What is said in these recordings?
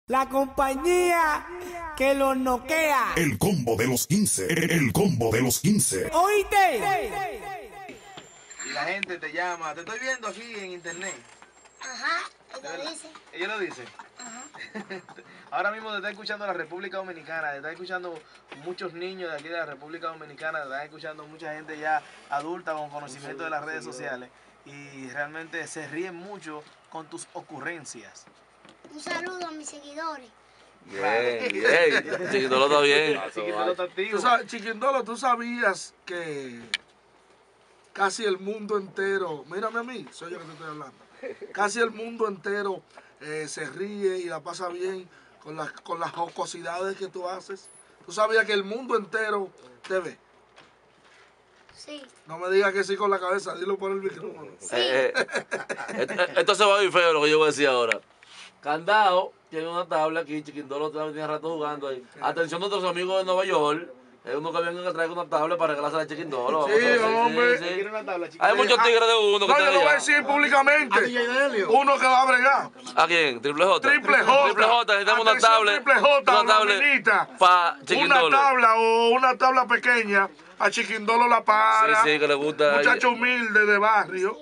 La compañía que los noquea. El combo de los 15. El combo de los 15. ¿Oíste? Y la gente te llama. Te estoy viendo aquí en internet. Ajá, ella lo dice. ¿Ella lo dice? Ajá. Ahora mismo te está escuchando la República Dominicana, te está escuchando muchos niños de aquí de la República Dominicana, te está escuchando mucha gente ya adulta con conocimiento de las redes sociales y realmente se ríen mucho con tus ocurrencias. Un saludo a mis seguidores. Bien, bien. Chiquindolo está bien. Chiquindolo está activo. Chiquindolo, tú sabías que casi el mundo entero, mírame a mí, soy yo que te estoy hablando, casi el mundo entero se ríe y la pasa bien con las jocosidades que tú haces. ¿Tú sabías que el mundo entero te ve? Sí. No me digas que sí con la cabeza, dilo por el micrófono. Esto se va a ir feo lo que yo voy a decir ahora. Candado tiene una tabla aquí, Chiquindolo tenía rato jugando ahí. Atención a nuestros amigos de Nueva York. Es uno que venga que traiga una tabla para regalarse a Chiquindolo. Sí, hombre. ¿Quiere una tabla, chiquindolo? Hay muchos tigres de uno que No, yo están lo voy a allá. decir públicamente. Uno que va a bregar. ¿A quién? ¿Triple J? Triple J. Triple J, necesitamos una Atención, tabla. Triple J, Una tabla minita. para Una Chiquindolo. tabla o una tabla pequeña. A Chiquindolo la para. Sí, que le gusta. Muchacho humilde de barrio.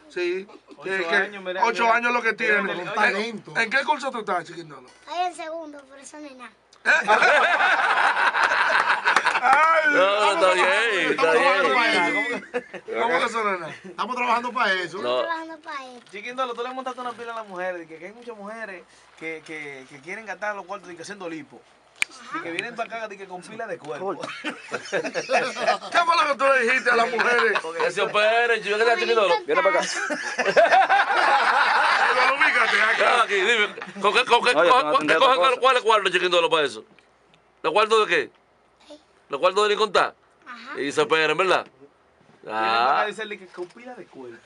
Sí. 8 años, mira, 8 mira. años lo que tiene. Mira, talento. ¿En qué curso tú estás, Chiquindolo? Ahí en segundo, por eso no es nada. Ay, No, está bien, está bien. ¿Cómo que eso no es nada? Estamos trabajando para eso. No. Estamos trabajando para él. Chiquindolo, tú le montaste una pila a las mujeres, de que hay muchas mujeres que quieren gastar los cuartos de que haciendo lipo. Y que vienen para acá de que con pila de cuerpo. ¿Qué fue lo que tú le dijiste a las mujeres? Que se opere, yo que sea Chiquindolo. Viene para acá. Pero ubícate acá. Aquí, dime. ¿Cuál es cuarto, Chiquindolo, para eso? ¿Los cuartos de qué? ¿Los cuartos de ni contar? Ajá. Y se operen, ¿verdad? Vienen para acá Ah. a decirle que con pila de cuerpo.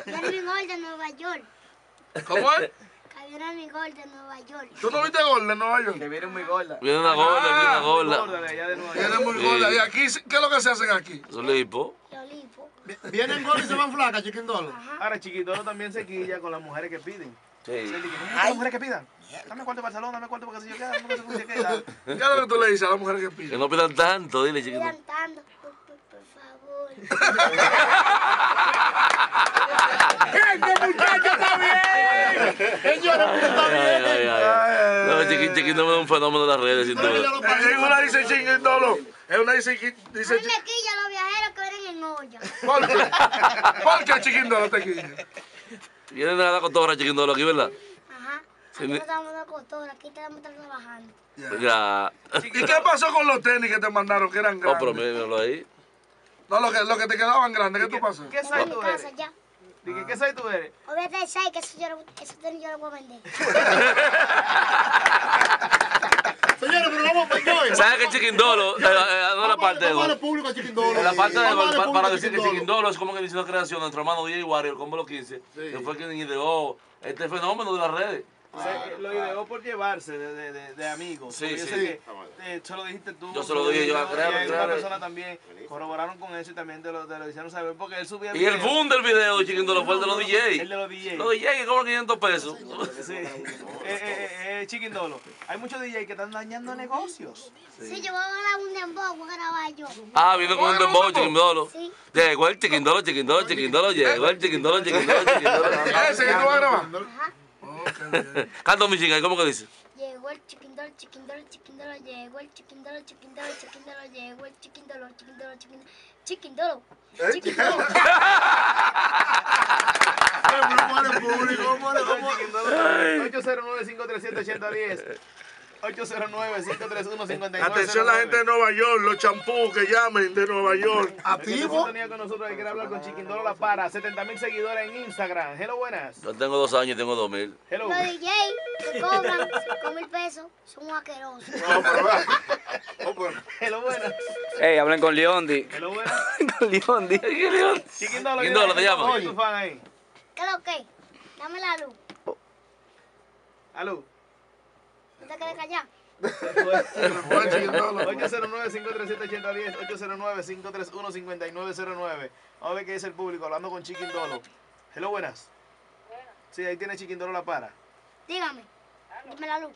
Viene mi gol de Nueva York. ¿Cómo es? Que viene mi gol de Nueva York. ¿Tú no viste gol de Nueva York? Que vienen muy gorda. Viene una gorda, viene una Gorda gorda. de allá de Nueva Viene York. muy gorda. ¿Y aquí qué es lo que se hacen aquí? Eso es lipo. Lo lipo. Vienen gol y se van flacas, Chiquindolo. Ahora, Chiquindolo también se quilla con las mujeres que piden. Sí. Las mujeres que pidan. Dame cuarto para el salón, dame cuarto para que se yo quede, dame cuarto para que se yo quede. ¿Qué es lo que tú le dices a las mujeres que Que piden? no pidan tanto, dile, Chiquindolo. Cantando, por favor. ¡Este muchacho está bien! Señores, pero está bien. Ay. No, Chiquindolo es un fenómeno de las redes, sin Pero que ya duda. lo pagó. En una dice Chiquindolo. En una dice... A mí me quilla los viajeros que vienen en olla. ¿Por qué? ¿Por qué Chiquindolo te quilla? Vienen a la cotorra, Chiquindolo, aquí, ¿verdad? Ajá. Sí, Aquí me- no estamos de cotorra, aquí estamos trabajando. Ya. ¿Y qué pasó con los tenis que te mandaron que eran No, pero grandes? míralo ahí. No, lo que te quedaban grandes, ¿qué tú pasó? ¿Qué Está size en mi tú casa eres? ya. Dije, ¿qué size tú eres? Olvídate del 6, que eso tenis yo lo voy a vender. Señores, pero vamos para ¿Sabes que Chiquindolo, no la parte de Vamos a darle público a Chiquindolo. en la parte de Vamos a darle público para a decir que Chiquindolo. Chiquindolo es como que inició la creación, nuestro hermano DJ Warrior, como los 15, que fue quien ideó este fenómeno de las redes. Lo ideó por llevarse de amigos. Sí, Porque yo sí. sé que se lo dijiste tú. Yo se lo dije yo, y claro, hay claro. una persona también corroboraron con eso y también te lo hicieron saber porque él subía Y el videos. boom del video de Chiquindolo fue el de los El DJs. de los DJs. Los DJs que cobran 500 pesos. Sí. Chiquindolo. Hay muchos DJs que están dañando negocios. Sí, yo voy a grabar un dembow, voy a grabar yo. Ah, vino con un dembow, Chiquindolo. Sí. Llegó el Chiquindolo, Chiquindolo, Chiquindolo, llegó el Chiquindolo, Chiquindolo, Chiquindolo. ¿Ese que tú vas a grabar? Ajá. Oh, qué bien. Canta mi chinga, ¿cómo que dice? Llegó el chiquindolo, chiquindolo, chiquindolo, llegó el chiquindolo, chiquindolo, chiquindolo, llegó el chiquindolo, chiquindolo, chiquindolo, chiquindolo, chiquindolo. Vamos a darle público, vamos a darle- 809-537-8010. 809-531-5909. Atención la gente de Nueva York, los champús que llamen de Nueva York. Activo. Tenía con nosotros que quiere hablar con Chiquindolo La Para, 70,000 seguidores en Instagram. Hello, buenas. Yo tengo 2 años y tengo 2,000. Hello. Los DJ que cobran 5,000 pesos son asquerosos. Hello, buenas. Ey, hablen con Leondi. Hello, buenas. Con Leondi. Chiquindolo, Chiquindolo, te llamo. ¿Cómo tu fan ahí? ¿Qué es lo que? Dame la luz. Aló. ¿No te quedes callado? Fue Chiquindolo. 809-537-8010, 809-531-5909. Vamos a ver qué dice el público hablando con Chiquindolo. Hello, buenas. Sí, ahí tiene Chiquindolo La Para. Dígame. Dime la luz.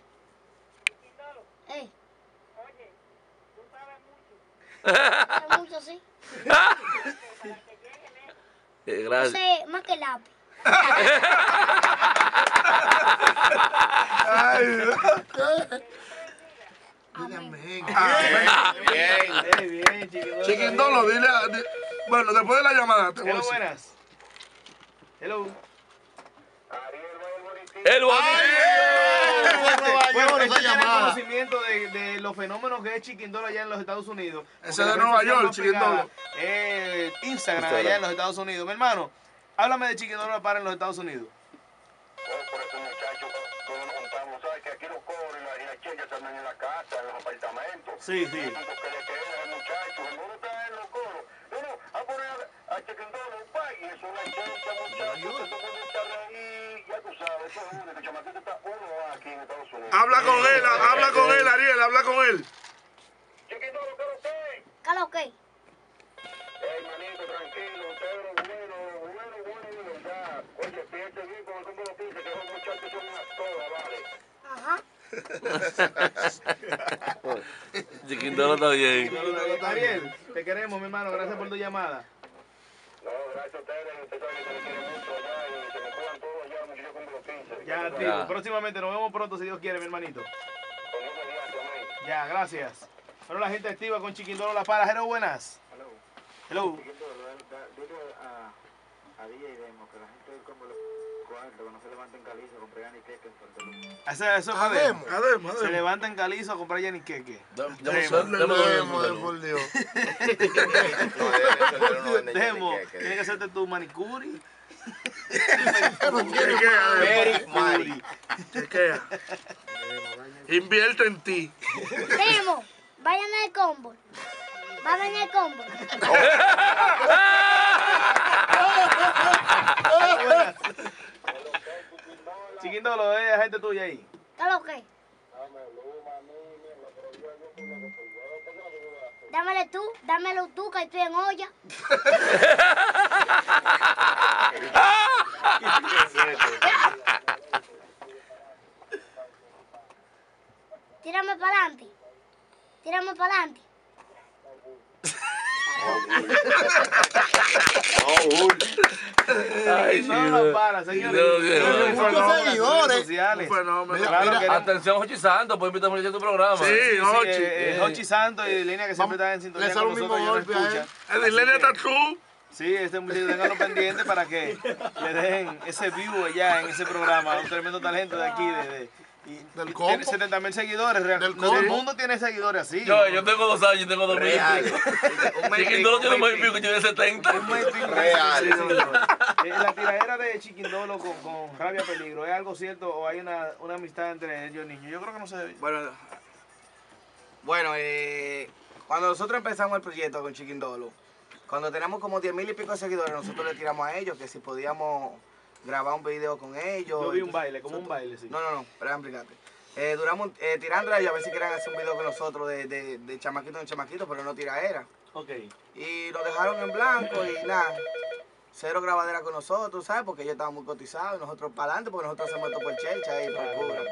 Oye, tú sabes mucho. Sí. No Gracias. sé, más que el lápiz. Ay, Dios. Dile amén. Bien, Chiquindolo. Chiquindolo, dile. Bueno, después de la llamada te voy a Hello, decir. buenas. Hello. El bonito. Bueno, usted tiene conocimiento de los fenómenos que es Chiquindolo allá en los Estados Unidos. Ese Porque de la red Nueva social York, más pegada Chiquindolo. es Instagram allá en los Estados Unidos. Mi hermano, háblame de Chiquindolo para en los Estados Unidos. Por ese muchacho, todos nos juntamos, ¿sabes? Que aquí los coros y las cheques también en la casa, en los apartamentos. Sí, sí. Y lo que le queda al muchacho, el mundo está en los coros. No, a poner a Chiquindolo un país, es una checha, muchacho, que todo el mundo está ahí, ya tú sabes, eso es único, el chamaquito está uno aquí en Estados Unidos. Habla con él, Ariel, habla con él. Chiquindolo, ¿qué lo que? ¿Qué lo que? Manito, tranquilo, Pedro, bueno, ya. Oye, fíjate bien con el combo de pizza, que esos muchachos son unas todas, ¿vale? Ajá. Chiquindolo está bien. Ariel, te queremos, mi hermano. Gracias por tu llamada. No, gracias a ustedes, ustedes saben que se les quiere mucho allá y se me cuidan todos allá, muchachos con los 15. Ya, tío. Próximamente nos vemos pronto, si Dios quiere, mi hermanito. Con Dios mediante, amén. Ya, gracias. Bueno, la gente activa con Chiquindolo La Para. Hello, buenas. Hello. Dile a DJ Demo que la gente del combo cuarto, que no se levanten caliza, compre gani queque en Puerto Rico. Eso es para Demo. Ademo. Se levanta en Calizo a comprar Yaniqueque. Por Dios. Demo, tiene que hacerte tu manicuri. Chequea. Invierte en ti. Demo, vayan al combo. Vayan al combo. Chiquindolo, es gente tuya ahí. ¿Qué lo que? Dámelo tú, que estoy en olla. Tírame para adelante. Tírame para adelante. Ay, No lo para, señores. Muchos seguidores. Un fenómeno. Claro, Atención, Jochi Santos, puede invitarme a tu programa. Sí, Jochi. Jochi Santos y Línea que siempre están en sintonía con nosotros y no escuchan. Dilenia está tú. Sí, este muchacho tenganlo pendiente para que le den ese view allá en ese programa. Un tremendo talento de aquí, Del y combo. tiene 70.000 seguidores. Del No todo el combo. mundo tiene seguidores así. Yo tengo 2 años y tengo 2.000 y pico. Chiquindolo tiene más y pico que tiene 70. Real. La tiradera de Chiquindolo con Rabia Peligro, ¿es algo cierto o hay una amistad entre ellos niños? Yo creo que no se... Bueno, cuando nosotros empezamos el proyecto con Chiquindolo, cuando teníamos como 10.000 y pico de seguidores, nosotros le tiramos a ellos que si podíamos grabar un video con ellos. Yo vi un baile, como un baile, sí. No, espera, explicarte. Duramos tirándole a ellos a ver si querían hacer un video con nosotros de chamaquito en chamaquito, pero no tiraera. Ok. Y nos dejaron en blanco y nada, cero grabadera con nosotros, ¿sabes? Porque ellos estaban muy cotizados y nosotros para adelante, porque nosotros hacemos esto por chelcha y por cura.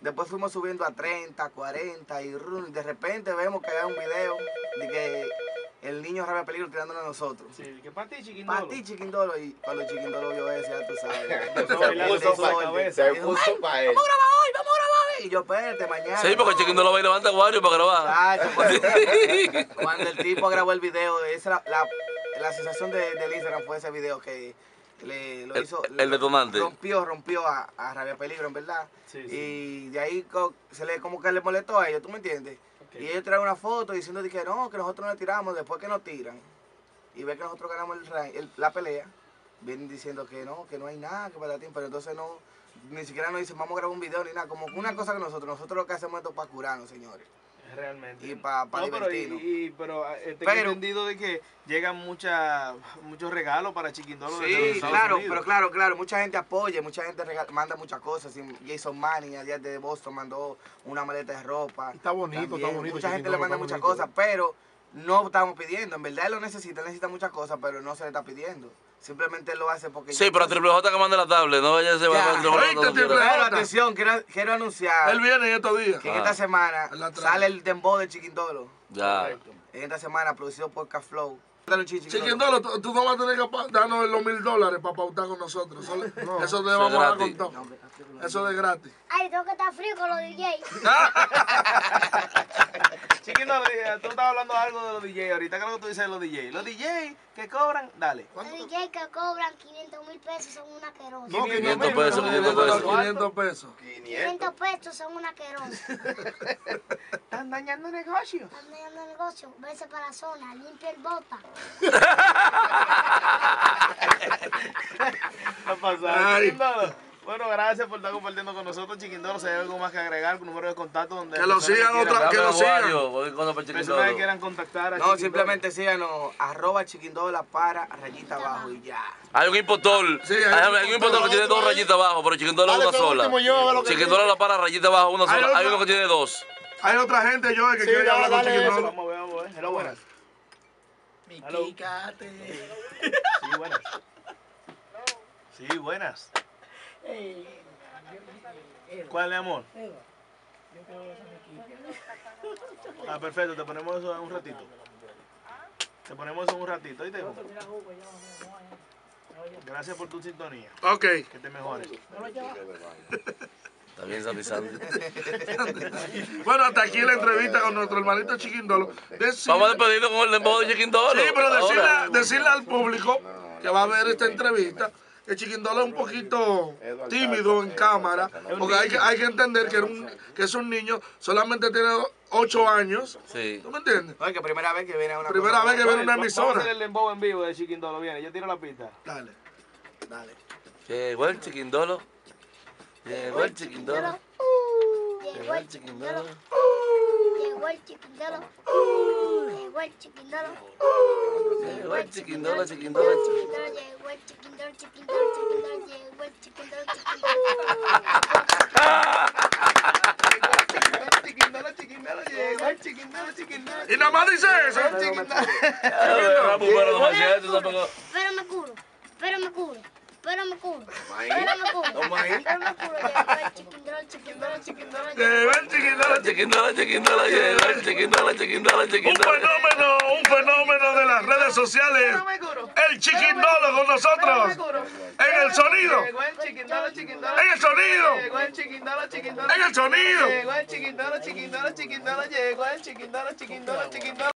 Después fuimos subiendo a 30, 40 y de repente vemos que hay un video de que el niño Rabia Peligro tirándole a nosotros. Sí, que para ti Chiquindolo. Para ti Chiquindolo, y cuando Chiquindolo vio eso, ya tú sabes. Se puso para él. Vamos a grabar hoy, vamos a grabar hoy. Y yo, espérate, mañana. Sí, porque Chiquindolo va y levanta acuario para grabar. Cuando el tipo grabó el video, esa la sensación del Instagram fue ese video que lo hizo. El detonante. Rompió a Rabia Peligro, en verdad. Sí. Y de ahí como que le molestó a ellos, ¿tú me entiendes? Y ellos traen una foto diciendo que no, que nosotros no le tiramos, después que nos tiran y ve que nosotros ganamos la pelea, vienen diciendo que no hay nada, que para ti, pero entonces no, ni siquiera nos dicen vamos a grabar un video ni nada, como una cosa que nosotros lo que hacemos es para curarnos, señores. Realmente. Y para divertirnos. Pero tengo entendido de que llegan muchos regalos para Chiquindolo. desde los Sí, Estados claro, Unidos. pero claro, mucha gente apoya, mucha gente manda muchas cosas. Jason Manning, allá de Boston, mandó una maleta de ropa. Está bonito, También, está bonito. mucha gente le Chiquindolo, manda está muchas bonito. cosas, pero no estamos pidiendo. En verdad él lo necesita muchas cosas, pero no se le está pidiendo. Simplemente él lo hace porque... Sí, pero a Triple J que mande la tablet, no vaya a ser Ya. Triple J. Oíste, Triple Pero J. atención, quiero anunciar Él viene en estos días. que en esta semana Él la trae. sale el dembow de Chiquindolo. Ya. En esta semana, producido por Caflow. Dale un chichi, Chiquindolo, tú no vas a tener que darnos los $1000 para pautar con nosotros. Eso te es vamos a dar gratis. con todo. Eso es gratis. Ay, tengo que estar frío con los DJ. Chiquindolo, tú estabas hablando algo de los DJ ahorita. ¿Qué es lo que tú dices de los DJ? Los DJ que cobran, dale. Los DJ que cobran 500.000 pesos son una querosa. No, 500 pesos, 500 pesos. 500 pesos. 500 pesos son una querosa. Están dañando negocios. Están dañando el negocio. Vese para la zona, limpia el bota. ¿Qué pasa? Ay. Chiquindolo. Bueno, gracias por estar compartiendo con nosotros, Chiquindolo. Si hay algo más que agregar, un número de contacto donde... Que lo sigan personas que lo sigan. Personas que quieran contactar a No, Chiquindolo. simplemente síganos, @Chiquindola para rayita abajo y ya. Hay un impostor. Sí, Hay un impostor que tiene 2 rayitas abajo, pero Chiquindolo es Dale, una ese sola. último yo, a ver lo que Chiquindolo la para rayita abajo, una Hay sola. Hay otra- uno que tiene 2. Hay otra gente, yo, que Sí, quiere hablar con dale Chiquindolo. Vamos a ver, vamos a ver. Hello, buenas. Hello. Sí, buenas. Sí, buenas. ¿Cuál es, amor? Ah, perfecto, te ponemos eso en un ratito. Te ponemos eso en un ratito, ¿oíste? Gracias por tu sintonía. Ok. Que te mejores. Está bien, Sandy Sandy. Bueno, hasta aquí la entrevista con nuestro hermanito Chiquindolo. Vamos a despedirnos con el dembow de Chiquindolo. Sí, pero Ahora. decirle al público que va a ver esta entrevista que Chiquindolo es un poquito tímido en cámara, porque hay que entender que es un niño, solamente tiene 8 años. Sí. ¿Tú me entiendes? Oye, que primera vez que viene a una Primera cosa- vez que viene una Vamos a hacer emisora. el dembow en vivo de Chiquindolo. Viene, yo tiro la pista. Dale, dale. Llegó el Chiquindolo. Llegó el Chiquindolo. Llegó el Chiquindolo. Llegó el Chiquindolo. Llegó el Chiquindolo. Llegó el Chiquindolo, Chiquindolo. Llegó el Chiquindolo, Chiquindolo, Chiquindolo. Llegó el Chiquindolo, Chiquindolo. Y nada más dice eso. Pero me curo. Pero me curo. Pero me curo. Pero me curo. Pero me curo. Llegó el Chiquindolo, Chiquindolo, Chiquindolo. Llegó el Chiquindolo. Chiquindolo, Chiquindolo. Llegó el Chiquindolo, Chiquindolo, Un Chiquindolo. fenómeno de las redes sociales. El Chiquindolo con nosotros. En el sonido. Llegó el Chiquindolo, Chiquindolo. En el sonido. Llegó el Chiquindolo, Chiquindolo. En el sonido. Llegó el Chiquindolo, Chiquindolo, Chiquindolo. Llegó el Chiquindolo, Chiquindolo, Chiquindolo.